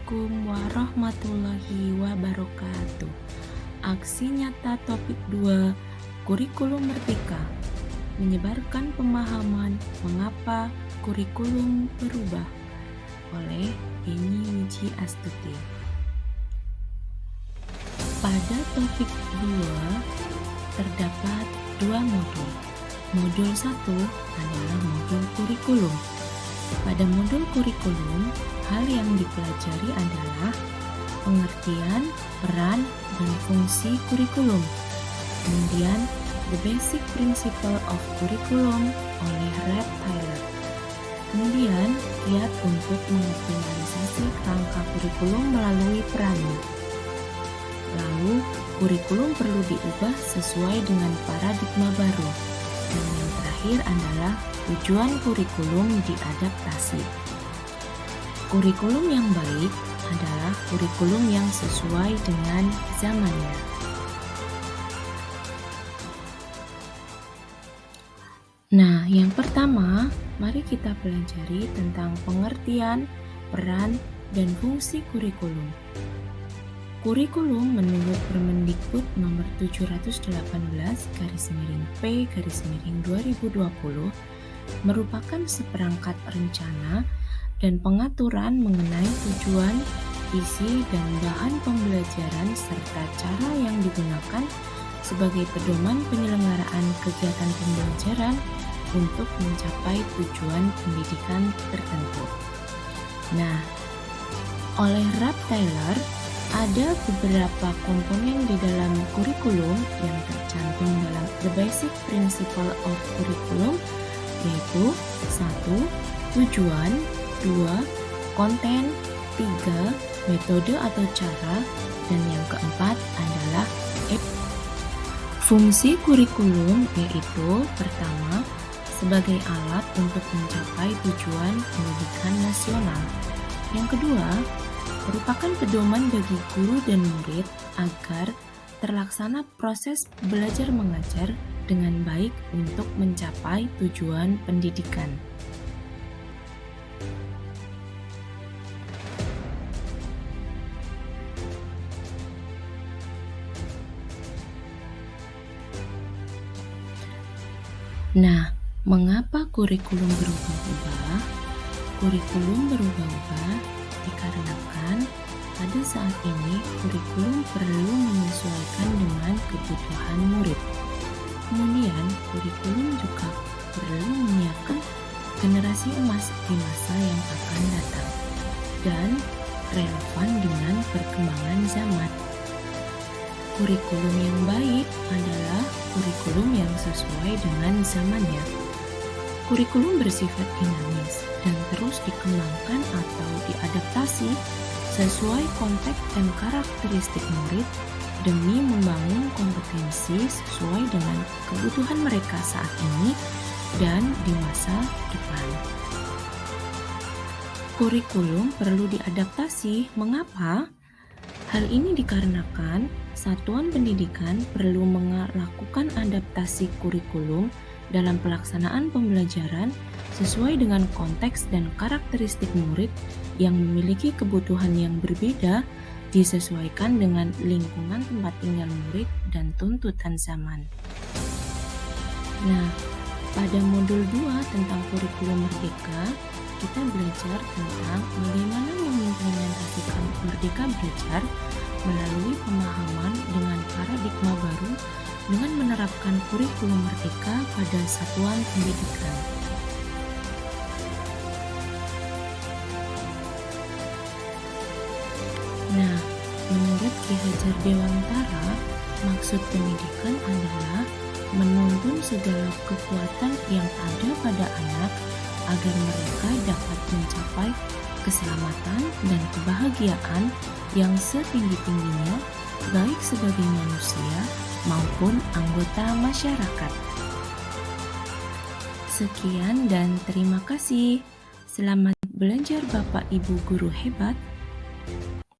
Assalamualaikum warahmatullahi wabarakatuh. Aksi nyata topik 2, Kurikulum Merdeka, menyebarkan pemahaman mengapa kurikulum berubah, oleh Eni Wiji Astuti. Pada topik 2 terdapat 2 modul. Modul 1 adalah modul kurikulum. Pada modul kurikulum, hal yang dipelajari adalah pengertian, peran, dan fungsi kurikulum. Kemudian, The Basic Principle of Curriculum oleh Rhett Taylor. Kemudian, kiat untuk mengoptimalisasi kerangka kurikulum melalui perannya. Lalu, kurikulum perlu diubah sesuai dengan paradigma baru. Dan yang terakhir adalah tujuan kurikulum diadaptasi. Kurikulum yang baik adalah kurikulum yang sesuai dengan zamannya. Nah, yang pertama, mari kita pelajari tentang pengertian, peran, dan fungsi kurikulum. Kurikulum menurut Permendikbud nomor 718/P/2020 merupakan seperangkat rencana dan pengaturan mengenai tujuan, isi, dan bahan pembelajaran serta cara yang digunakan sebagai pedoman penyelenggaraan kegiatan pembelajaran untuk mencapai tujuan pendidikan tertentu. Nah, oleh Rhett Taylor, ada beberapa komponen di dalam kurikulum yang tercantum dalam The Basic Principle of Curriculum, yaitu 1. Tujuan, 2. Konten, 3. Metode atau cara, dan yang keempat adalah fungsi kurikulum, yaitu pertama, sebagai alat untuk mencapai tujuan pendidikan nasional. Yang kedua, merupakan pedoman bagi guru dan murid agar terlaksana proses belajar mengajar dengan baik untuk mencapai tujuan pendidikan. Nah, mengapa kurikulum berubah-ubah? Kurikulum berubah-ubah dikarenakan pada saat ini kurikulum perlu menyesuaikan dengan kebutuhan murid. Kemudian, kurikulum juga perlu menyiapkan generasi emas di masa yang akan datang dan relevan dengan perkembangan zaman. Kurikulum yang baik adalah kurikulum yang sesuai dengan zamannya. Kurikulum bersifat dinamis dan terus dikembangkan atau diadaptasi sesuai konteks dan karakteristik murid demi membangun kompetensi sesuai dengan kebutuhan mereka saat ini dan di masa depan. Kurikulum perlu diadaptasi. Mengapa? Hal ini dikarenakan satuan pendidikan perlu melakukan adaptasi kurikulum dalam pelaksanaan pembelajaran sesuai dengan konteks dan karakteristik murid yang memiliki kebutuhan yang berbeda, disesuaikan dengan lingkungan tempat tinggal murid dan tuntutan zaman. Nah, pada modul 2 tentang kurikulum merdeka, kita belajar tentang bagaimana mengimplementasikan Merdeka Belajar melalui pemahaman dengan paradigma baru dengan menerapkan kurikulum merdeka pada satuan pendidikan. Nah, menurut Ki Hajar Dewantara, maksud pendidikan adalah menuntun segala kekuatan yang ada pada anak agar mereka dapat mencapai keselamatan dan kebahagiaan yang setinggi-tingginya, baik sebagai manusia maupun anggota masyarakat. Sekian dan terima kasih. Selamat belajar Bapak Ibu guru hebat.